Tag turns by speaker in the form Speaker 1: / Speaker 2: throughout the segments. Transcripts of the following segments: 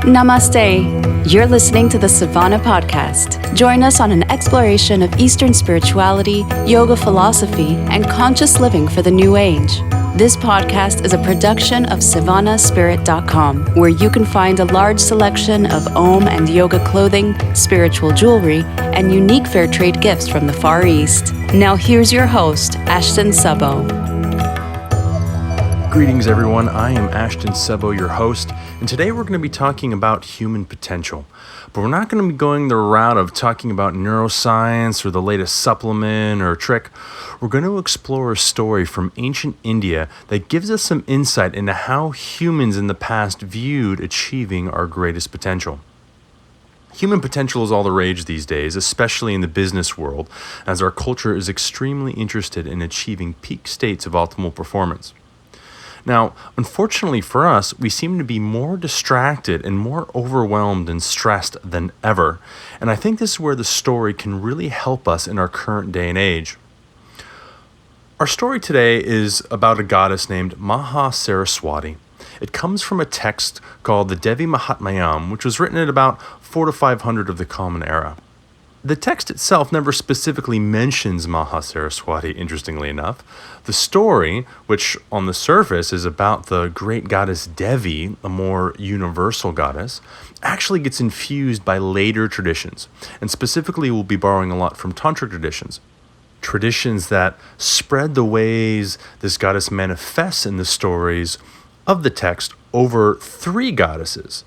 Speaker 1: Namaste. You're listening to the Savannah Podcast. Join us on an exploration of Eastern spirituality, yoga philosophy, and conscious living for the new age. This podcast is a production of SavannahSpirit.com, where you can find a large selection of Om and yoga clothing, spiritual jewelry, and unique fair trade gifts from the Far East. Now here's your host, Ashton Sabo.
Speaker 2: Greetings everyone, I am Ashton Sebo, your host, and today we're going to be talking about human potential. But we're not going to be going the route of talking about neuroscience or the latest supplement or trick. We're going to explore a story from ancient India that gives us some insight into how humans in the past viewed achieving our greatest potential. Human potential is all the rage these days, especially in the business world, as our culture is extremely interested in achieving peak states of optimal performance. Now, unfortunately for us, we seem to be more distracted and more overwhelmed and stressed than ever. And I think this is where the story can really help us in our current day and age. Our story today is about a goddess named Maha Saraswati. It comes from a text called the Devi Mahatmyam, which was written at about 400 to 500 of the Common Era. The text itself never specifically mentions Maha Saraswati, interestingly enough. The story, which on the surface is about the great goddess Devi, a more universal goddess, actually gets infused by later traditions, and specifically we'll be borrowing a lot from Tantric traditions. Traditions that spread the ways this goddess manifests in the stories of the text over three goddesses,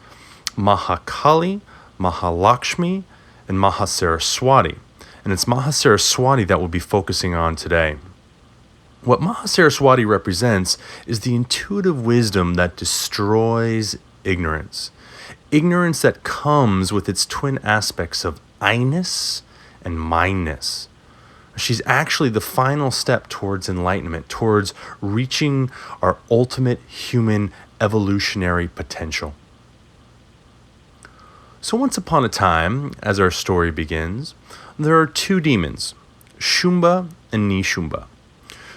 Speaker 2: Mahakali, Mahalakshmi, and Maha Saraswati. And it's Maha Saraswati that we'll be focusing on today. What Maha Saraswati represents is the intuitive wisdom that destroys ignorance. Ignorance that comes with its twin aspects of I-ness and mindness. She's actually the final step towards enlightenment, towards reaching our ultimate human evolutionary potential. So once upon a time, as our story begins, there are two demons, Shumba and Nishumba.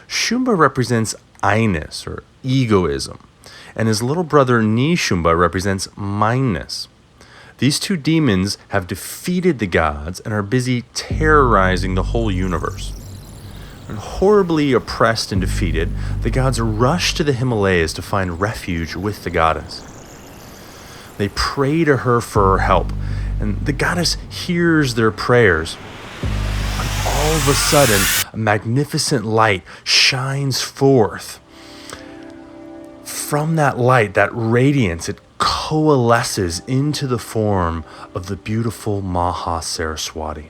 Speaker 2: Shumba represents I-ness or egoism, and his little brother Nishumba represents mindness. These two demons have defeated the gods and are busy terrorizing the whole universe. And horribly oppressed and defeated, the gods rush to the Himalayas to find refuge with the goddess. They pray to her for her help, and the goddess hears their prayers. And all of a sudden, a magnificent light shines forth. From that light, that radiance, it coalesces into the form of the beautiful Maha Saraswati.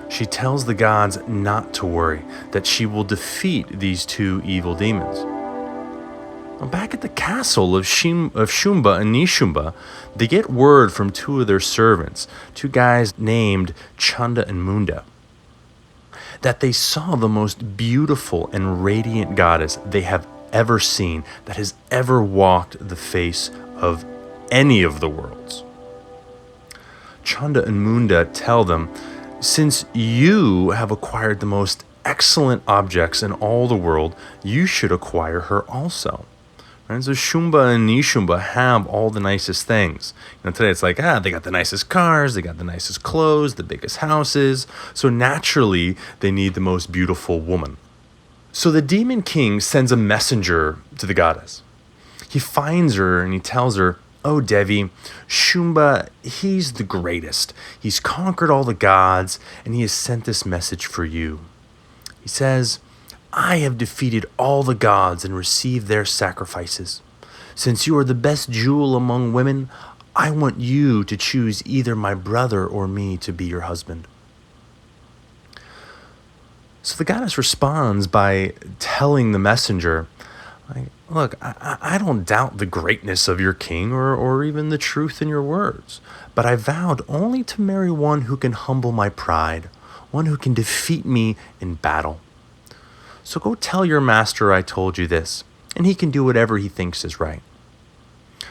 Speaker 2: She tells the gods not to worry, that she will defeat these two evil demons. Back at the castle of Shumba and Nishumba, they get word from two of their servants, two guys named Chanda and Munda, that they saw the most beautiful and radiant goddess they have ever seen, that has ever walked the face of any of the worlds. Chanda and Munda tell them, since you have acquired the most excellent objects in all the world, you should acquire her also. Right? So Shumba and Nishumba have all the nicest things. Today it's like, they got the nicest cars, they got the nicest clothes, the biggest houses. So naturally, they need the most beautiful woman. So the demon king sends a messenger to the goddess. He finds her and he tells her, "Oh Devi, Shumba, he's the greatest. He's conquered all the gods and he has sent this message for you." He says, "I have defeated all the gods and received their sacrifices. Since you are the best jewel among women, I want you to choose either my brother or me to be your husband." So the goddess responds by telling the messenger, "Look, I don't doubt the greatness of your king or even the truth in your words, but I vowed only to marry one who can humble my pride, one who can defeat me in battle. So go tell your master I told you this, and he can do whatever he thinks is right."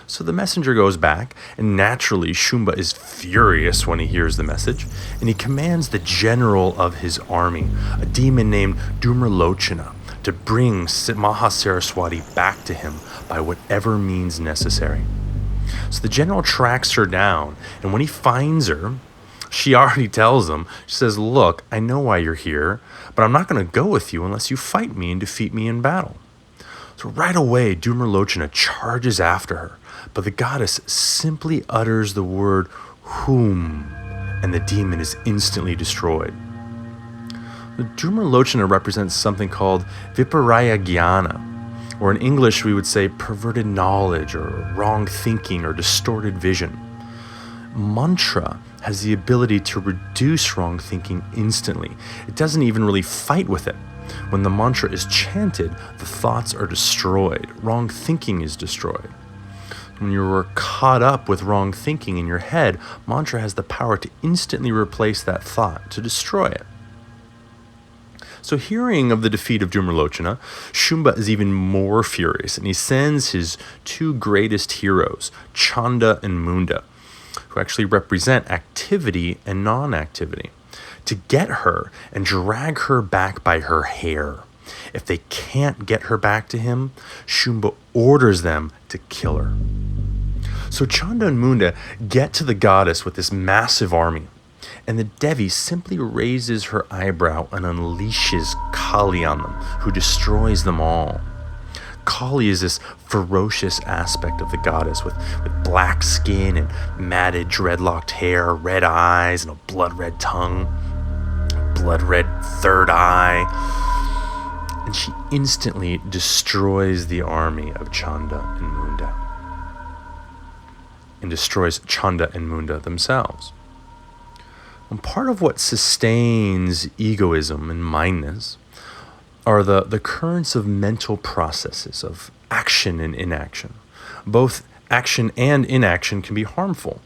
Speaker 2: So the messenger goes back, and naturally Shumba is furious when he hears the message, and he commands the general of his army, a demon named Dhumralochana, to bring Maha Saraswati back to him by whatever means necessary. So the general tracks her down, and when he finds her, she already tells him, she says, "Look, I know why you're here, but I'm not going to go with you unless you fight me and defeat me in battle." So right away, Dhumralochana charges after her, but the goddess simply utters the word "whom," and the demon is instantly destroyed. Dhumralochana represents something called Viparaya Jnana, or in English we would say perverted knowledge, or wrong thinking, or distorted vision. Mantra has the ability to reduce wrong thinking instantly. It doesn't even really fight with it. When the mantra is chanted, the thoughts are destroyed. Wrong thinking is destroyed. When you're caught up with wrong thinking in your head, mantra has the power to instantly replace that thought, to destroy it. So hearing of the defeat of Dhumralochana, Shumba is even more furious, and he sends his two greatest heroes, Chanda and Munda, who actually represent activity and non-activity, to get her and drag her back by her hair. If they can't get her back to him, Shumba orders them to kill her. So Chanda and Munda get to the goddess with this massive army, and the Devi simply raises her eyebrow and unleashes Kali on them, who destroys them all. Kali is this ferocious aspect of the goddess with black skin and matted dreadlocked hair, red eyes, and a blood-red tongue, blood-red third eye. And she instantly destroys the army of Chanda and Munda, and destroys Chanda and Munda themselves. And part of what sustains egoism and mindness are the currents of mental processes of action and inaction. Both action and inaction can be harmful.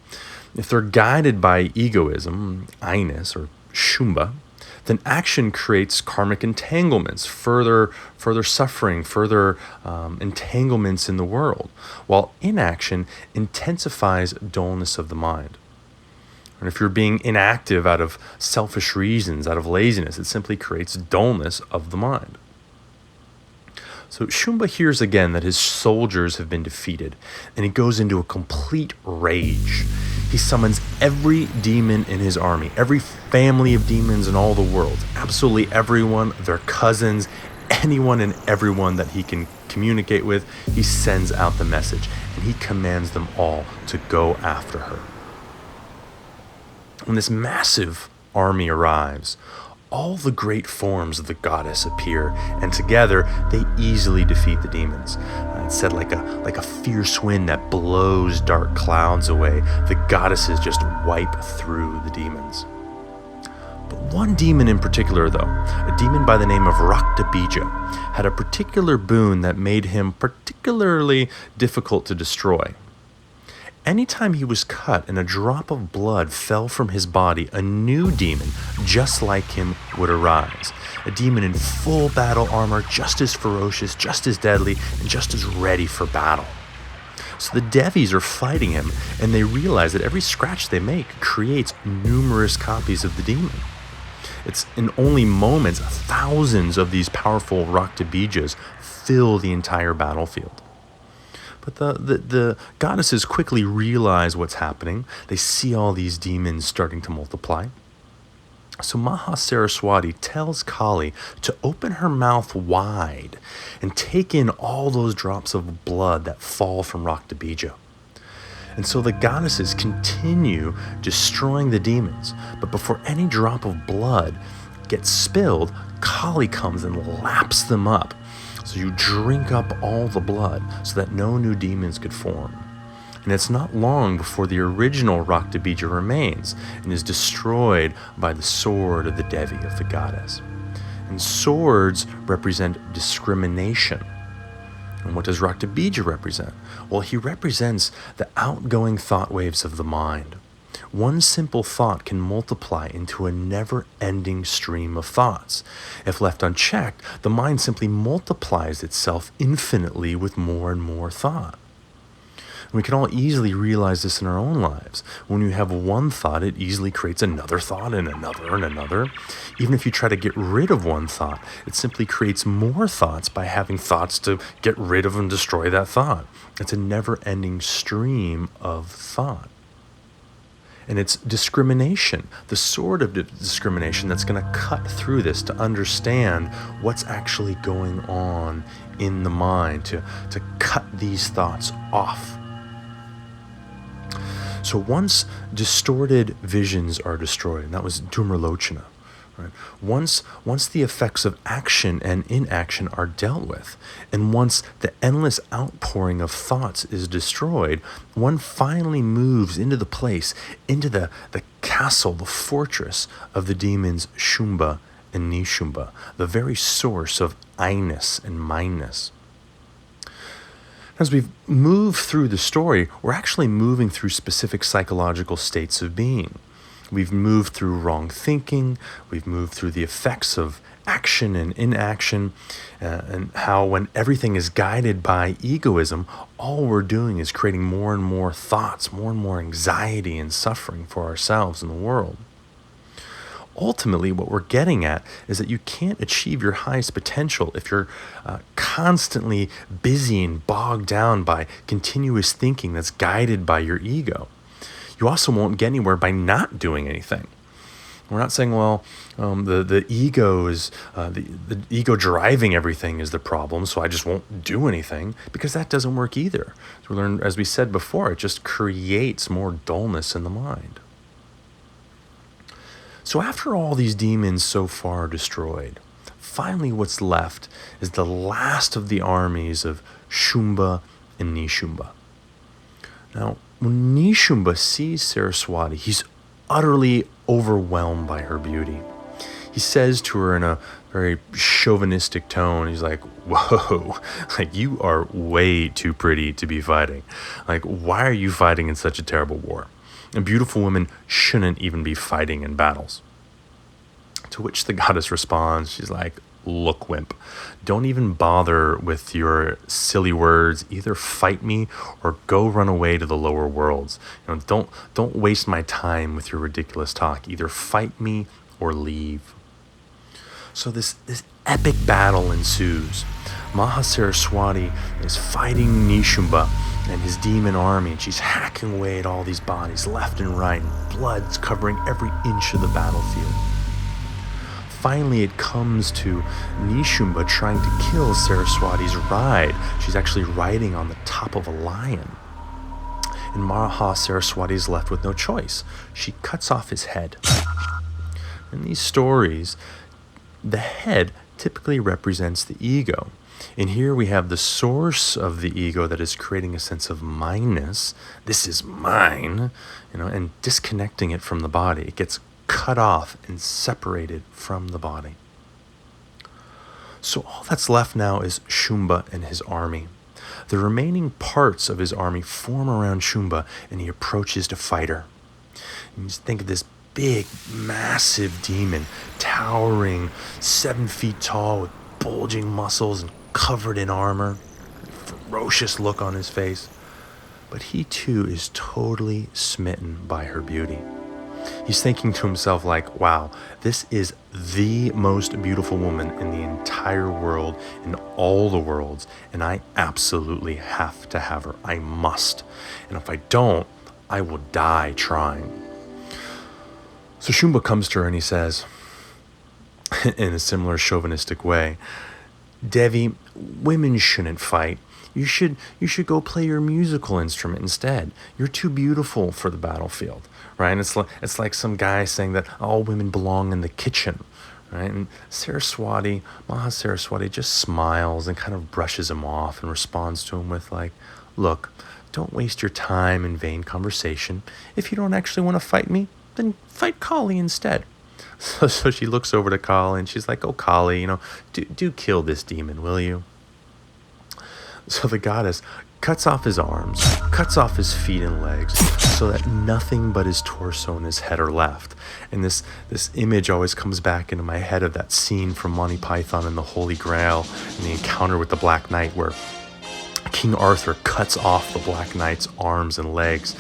Speaker 2: If they're guided by egoism, I-ness, or Shumba, then action creates karmic entanglements, further suffering, further entanglements in the world, while inaction intensifies dullness of the mind. And if you're being inactive out of selfish reasons, out of laziness, it simply creates dullness of the mind. So Shumba hears again that his soldiers have been defeated, and he goes into a complete rage. He summons every demon in his army, every family of demons in all the world, absolutely everyone, their cousins, anyone and everyone that he can communicate with. He sends out the message, and he commands them all to go after her. When this massive army arrives, all the great forms of the goddess appear, and together they easily defeat the demons. It's said like a fierce wind that blows dark clouds away, the goddesses just wipe through the demons. But one demon in particular, though, a demon by the name of Raktabija, had a particular boon that made him particularly difficult to destroy. Anytime he was cut and a drop of blood fell from his body, a new demon just like him would arise. A demon in full battle armor, just as ferocious, just as deadly, and just as ready for battle. So the Devis are fighting him, and they realize that every scratch they make creates numerous copies of the demon. It's in only moments, thousands of these powerful Raktabijas fill the entire battlefield. But the goddesses quickly realize what's happening. They see all these demons starting to multiply. So Maha Saraswati tells Kali to open her mouth wide and take in all those drops of blood that fall from Raktabija. And so the goddesses continue destroying the demons. But before any drop of blood gets spilled, Kali comes and laps them up. So you drink up all the blood so that no new demons could form. And it's not long before the original Raktabija remains and is destroyed by the sword of the Devi, of the goddess. And swords represent discrimination. And what does Raktabija represent? Well, he represents the outgoing thought waves of the mind. One simple thought can multiply into a never-ending stream of thoughts. If left unchecked, the mind simply multiplies itself infinitely with more and more thought. And we can all easily realize this in our own lives. When you have one thought, it easily creates another thought and another and another. Even if you try to get rid of one thought, it simply creates more thoughts by having thoughts to get rid of and destroy that thought. It's a never-ending stream of thought. And it's discrimination, the sort of discrimination that's going to cut through this to understand what's actually going on in the mind, to cut these thoughts off. So once distorted visions are destroyed, and that was Dhumralochana, right? Once the effects of action and inaction are dealt with, and once the endless outpouring of thoughts is destroyed, one finally moves into the place, into the castle, the fortress of the demons Shumba and Nishumba, the very source of I-ness and mine-ness. As we've moved through the story, we're actually moving through specific psychological states of being. We've moved through wrong thinking, we've moved through the effects of action and inaction, and how when everything is guided by egoism, all we're doing is creating more and more thoughts, more and more anxiety and suffering for ourselves and the world. Ultimately, what we're getting at is that you can't achieve your highest potential if you're constantly busy and bogged down by continuous thinking that's guided by your ego. You also won't get anywhere by not doing anything. We're not saying, the ego is the ego driving everything is the problem, so I just won't do anything, because that doesn't work either. So we learned, as we said before, it just creates more dullness in the mind. So after all these demons so far are destroyed, finally what's left is the last of the armies of Shumba and Nishumba. Now, when Nishumba sees Saraswati, he's utterly overwhelmed by her beauty. He says to her in a very chauvinistic tone, he's like, "Whoa, like you are way too pretty to be fighting. Like, why are you fighting in such a terrible war? And beautiful women shouldn't even be fighting in battles." To which the goddess responds, she's like, "Look, wimp, don't even bother with your silly words. Either fight me or go run away to the lower worlds. Don't waste my time with your ridiculous talk. Either fight me or leave." So this epic battle ensues. Maha Saraswati is fighting Nishumba and his demon army, and she's hacking away at all these bodies left and right, and blood's covering every inch of the battlefield. Finally, it comes to Nishumba trying to kill Saraswati's ride. She's actually riding on the top of a lion. And Maha Saraswati is left with no choice. She cuts off his head. In these stories, the head typically represents the ego. And here we have the source of the ego that is creating a sense of mineness. This is mine, and disconnecting it from the body. It gets cut off and separated from the body. So all that's left now is Shumba and his army. The remaining parts of his army form around Shumba, and he approaches to fight her. And you just think of this big, massive demon, towering 7 feet tall with bulging muscles and covered in armor, ferocious look on his face. But he too is totally smitten by her beauty. He's thinking to himself like, wow, this is the most beautiful woman in the entire world, in all the worlds, and I absolutely have to have her. I must. And if I don't, I will die trying. So Shumba comes to her and he says, in a similar chauvinistic way, "Devi, women shouldn't fight. You should go play your musical instrument instead. You're too beautiful for the battlefield," right? And it's like some guy saying that all women belong in the kitchen, right? And Saraswati, Maha Saraswati, just smiles and kind of brushes him off and responds to him with like, "Look, don't waste your time in vain conversation. If you don't actually want to fight me, then fight Kali instead." So she looks over to Kali and she's like, "Oh, Kali, do kill this demon, will you?" So the goddess cuts off his arms, cuts off his feet and legs, so that nothing but his torso and his head are left. And this image always comes back into my head of that scene from Monty Python and the Holy Grail and the encounter with the Black Knight, where I King Arthur cuts off the Black Knight's arms and legs,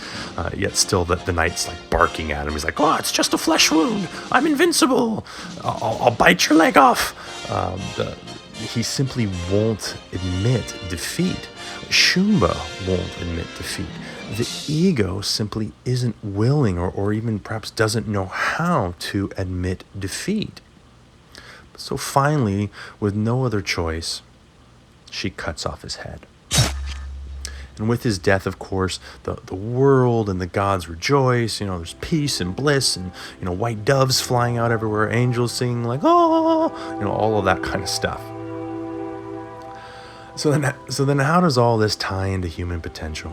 Speaker 2: yet still the knight's like barking at him. He's like, "Oh, it's just a flesh wound. I'm invincible. I'll bite your leg off." He simply won't admit defeat. Shumba won't admit defeat. The ego simply isn't willing or even perhaps doesn't know how to admit defeat. So finally, with no other choice, she cuts off his head. And with his death, of course, the world and the gods rejoice. There's peace and bliss and, white doves flying out everywhere, angels singing like, "Oh," all of that kind of stuff. So then how does all this tie into human potential?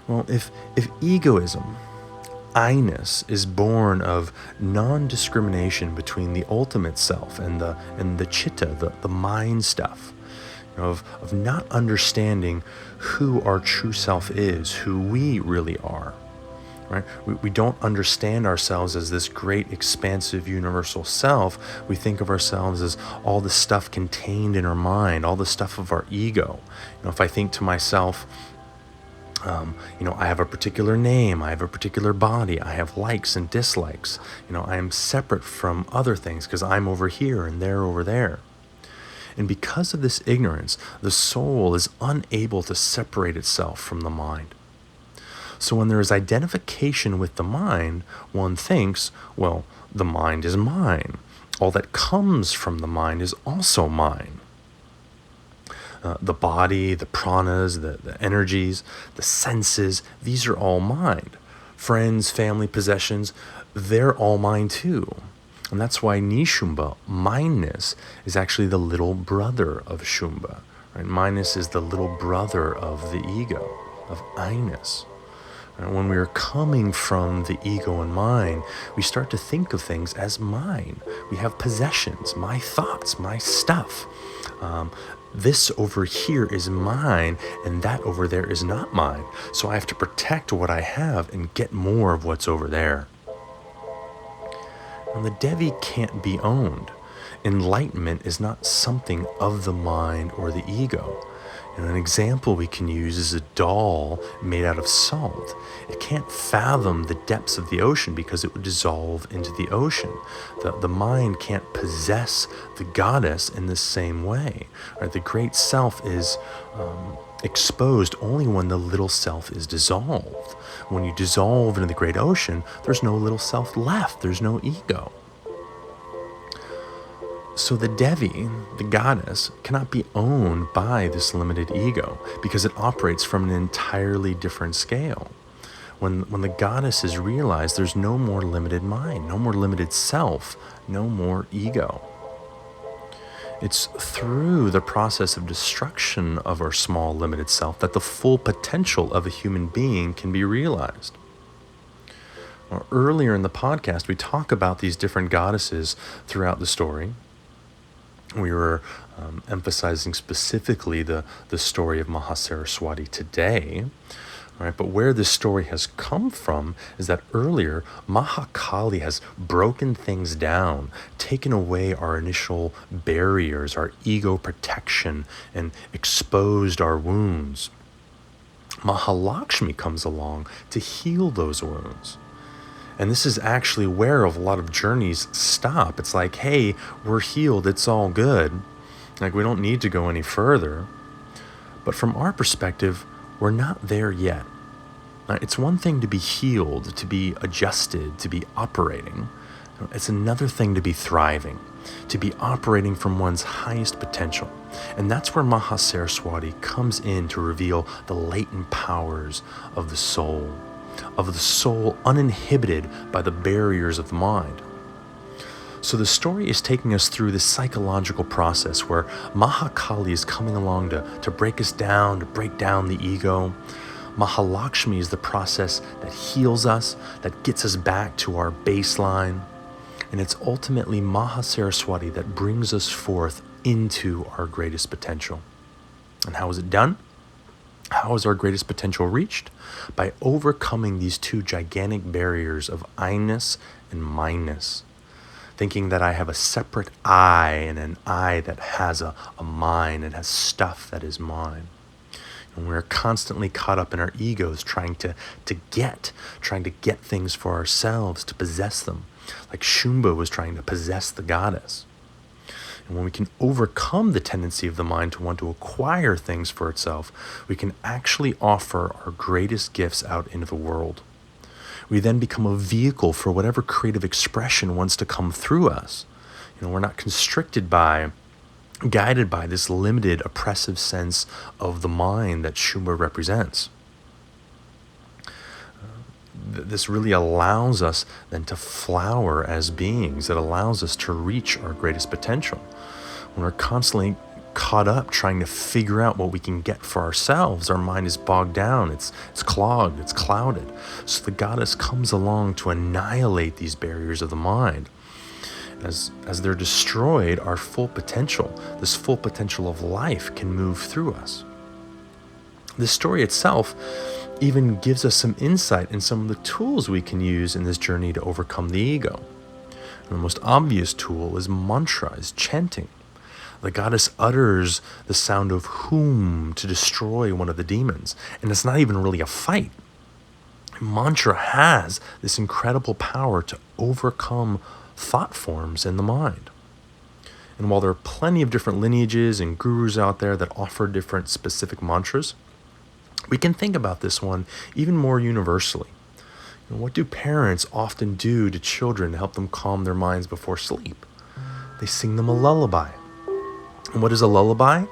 Speaker 2: Well, if egoism, I-ness, is born of non-discrimination between the ultimate self and the chitta, the mind stuff, of not understanding who our true self is, who we really are, right? We don't understand ourselves as this great, expansive, universal self. We think of ourselves as all the stuff contained in our mind, all the stuff of our ego. If I think to myself, I have a particular name, I have a particular body, I have likes and dislikes. I am separate from other things because I'm over here and they're over there. And because of this ignorance, the soul is unable to separate itself from the mind. So when there is identification with the mind, one thinks, well, the mind is mine. All that comes from the mind is also mine. The body, the pranas, the energies, the senses, these are all mine. Friends, family, possessions, they're all mine too. And that's why Nishumba, mindness, is actually the little brother of Shumba. Right? Mindness is the little brother of the ego, of I-ness. And when we are coming from the ego and mind, we start to think of things as mine. We have possessions, my thoughts, my stuff. This over here is mine, and that over there is not mine. So I have to protect what I have and get more of what's over there. Now, the Devi can't be owned. Enlightenment is not something of the mind or the ego. An example we can use is a doll made out of salt. It can't fathom the depths of the ocean because it would dissolve into the ocean. The mind can't possess the goddess in the same way. Right? The great self is exposed only when the little self is dissolved. When you dissolve into the great ocean, there's no little self left. There's no ego. So the Devi, the goddess, cannot be owned by this limited ego because it operates from an entirely different scale. When the goddess is realized, there's no more limited mind, no more limited self, no more ego. It's through the process of destruction of our small limited self that the full potential of a human being can be realized. Earlier in the podcast, we talk about these different goddesses throughout the story. We were emphasizing specifically the story of Maha Saraswati today, right? But where this story has come from is that earlier, Mahakali has broken things down, taken away our initial barriers, our ego protection, and exposed our wounds. Mahalakshmi comes along to heal those wounds. And this is actually where a lot of journeys stop. It's like, hey, we're healed, it's all good. Like, we don't need to go any further. But from our perspective, we're not there yet. It's one thing to be healed, to be adjusted, to be operating. It's another thing to be thriving, to be operating from one's highest potential. And that's where Maha Saraswati comes in to reveal the latent powers of the soul uninhibited by the barriers of the mind. So the story is taking us through this psychological process where Mahakali is coming along to break us down, to break down the ego. Mahalakshmi is the process that heals us, that gets us back to our baseline. And it's ultimately Maha Saraswati that brings us forth into our greatest potential. And how is it done? How is our greatest potential reached? By overcoming these two gigantic barriers of I-ness and mindness. Thinking that I have a separate I and an I that has a mind and has stuff that is mine. And we're constantly caught up in our egos trying to get things for ourselves, to possess them, like Shumba was trying to possess the goddess. And when we can overcome the tendency of the mind to want to acquire things for itself, we can actually offer our greatest gifts out into the world. We then become a vehicle for whatever creative expression wants to come through us. We're not guided by this limited, oppressive sense of the mind that Shumba represents. This really allows us then to flower as beings. It allows us to reach our greatest potential. When we're constantly caught up trying to figure out what we can get for ourselves, our mind is bogged down, it's clogged, it's clouded. So the goddess comes along to annihilate these barriers of the mind. As they're destroyed, our full potential, this full potential of life, can move through us. This story itself even gives us some insight in some of the tools we can use in this journey to overcome the ego. And the most obvious tool is mantra, is chanting. The goddess utters the sound of Hum to destroy one of the demons, and it's not even really a fight. Mantra has this incredible power to overcome thought forms in the mind. And while there are plenty of different lineages and gurus out there that offer different specific mantras, we can think about this one even more universally. What do parents often do to children to help them calm their minds before sleep? They sing them a lullaby. And what is a lullaby?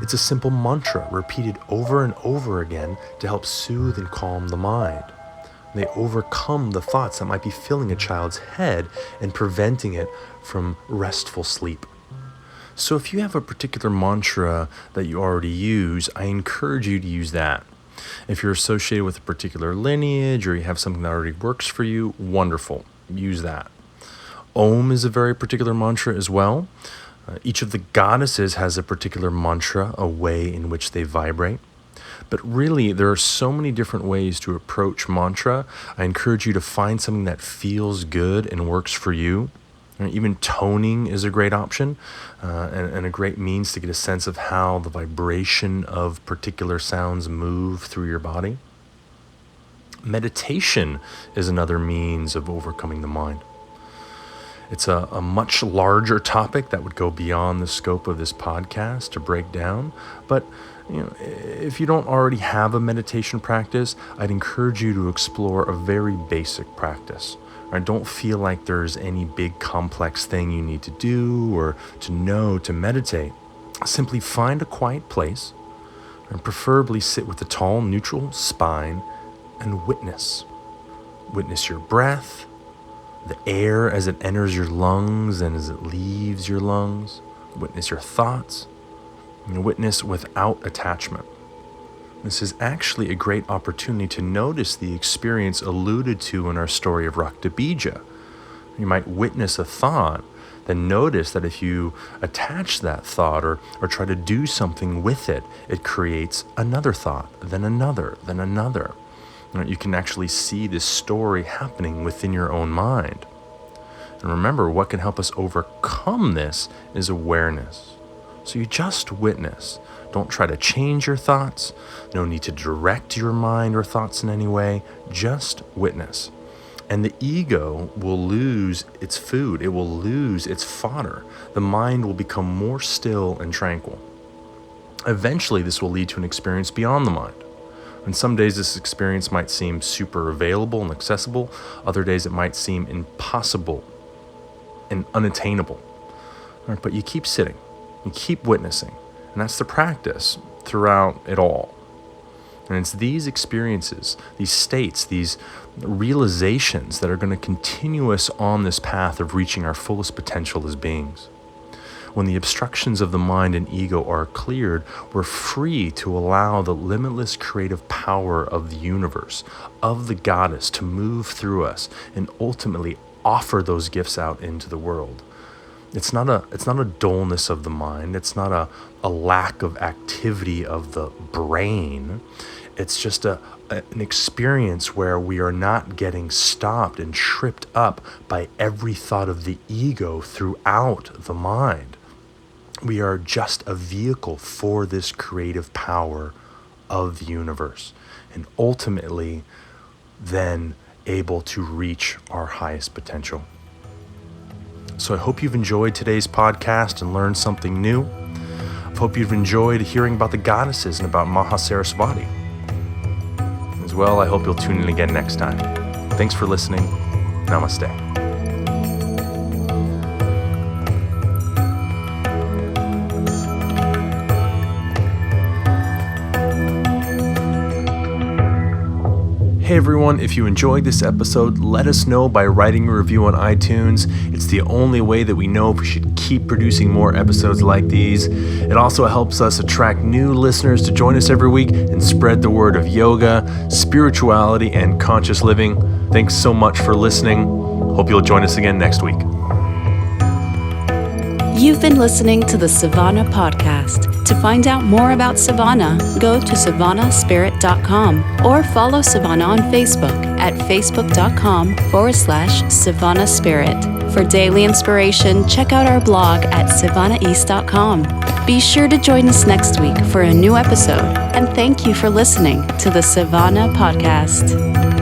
Speaker 2: It's a simple mantra repeated over and over again to help soothe and calm the mind. They overcome the thoughts that might be filling a child's head and preventing it from restful sleep. So if you have a particular mantra that you already use, I encourage you to use that. If you're associated with a particular lineage or you have something that already works for you, wonderful, use that. Om is a very particular mantra as well. Each of the goddesses has a particular mantra, a way in which they vibrate. But really, there are so many different ways to approach mantra. I encourage you to find something that feels good and works for you. Even toning is a great option and a great means to get a sense of how the vibration of particular sounds move through your body. Meditation is another means of overcoming the mind. It's a much larger topic that would go beyond the scope of this podcast to break down. But if you don't already have a meditation practice, I'd encourage you to explore a very basic practice. Don't feel like there's any big complex thing you need to do or to know to meditate. Simply find a quiet place and preferably sit with a tall, neutral spine and witness. Witness your breath, the air as it enters your lungs and as it leaves your lungs. Witness your thoughts. And witness without attachment. This is actually a great opportunity to notice the experience alluded to in our story of Rakthabija. You might witness a thought, then notice that if you attach that thought or try to do something with it, it creates another thought, then another, then another. You can actually see this story happening within your own mind. And remember, what can help us overcome this is awareness. So you just witness. Don't try to change your thoughts. No need to direct your mind or thoughts in any way. Just witness. And the ego will lose its food. It will lose its fodder. The mind will become more still and tranquil. Eventually, this will lead to an experience beyond the mind. And some days this experience might seem super available and accessible. Other days it might seem impossible and unattainable. All right, but you keep sitting. You keep witnessing. And that's the practice throughout it all. And it's these experiences, these states, these realizations that are going to continue us on this path of reaching our fullest potential as beings. When the obstructions of the mind and ego are cleared, we're free to allow the limitless creative power of the universe, of the goddess, to move through us and ultimately offer those gifts out into the world. It's not a dullness of the mind. It's not a lack of activity of the brain. It's just an experience where we are not getting stopped and tripped up by every thought of the ego throughout the mind. We are just a vehicle for this creative power of the universe, and ultimately then able to reach our highest potential. So I hope you've enjoyed today's podcast and learned something new. I hope you've enjoyed hearing about the goddesses and about Maha Saraswati. As well, I hope you'll tune in again next time. Thanks for listening. Namaste. Hey everyone, if you enjoyed this episode, let us know by writing a review on iTunes. It's the only way that we know if we should keep producing more episodes like these. It also helps us attract new listeners to join us every week and spread the word of yoga, spirituality, and conscious living. Thanks so much for listening. Hope you'll join us again next week.
Speaker 1: You've been listening to the Savannah Podcast. To find out more about Savannah, go to savannahspirit.com or follow Savannah on Facebook at facebook.com/Savannah Spirit. For daily inspiration, check out our blog at savannaeast.com. Be sure to join us next week for a new episode, and thank you for listening to the Savannah Podcast.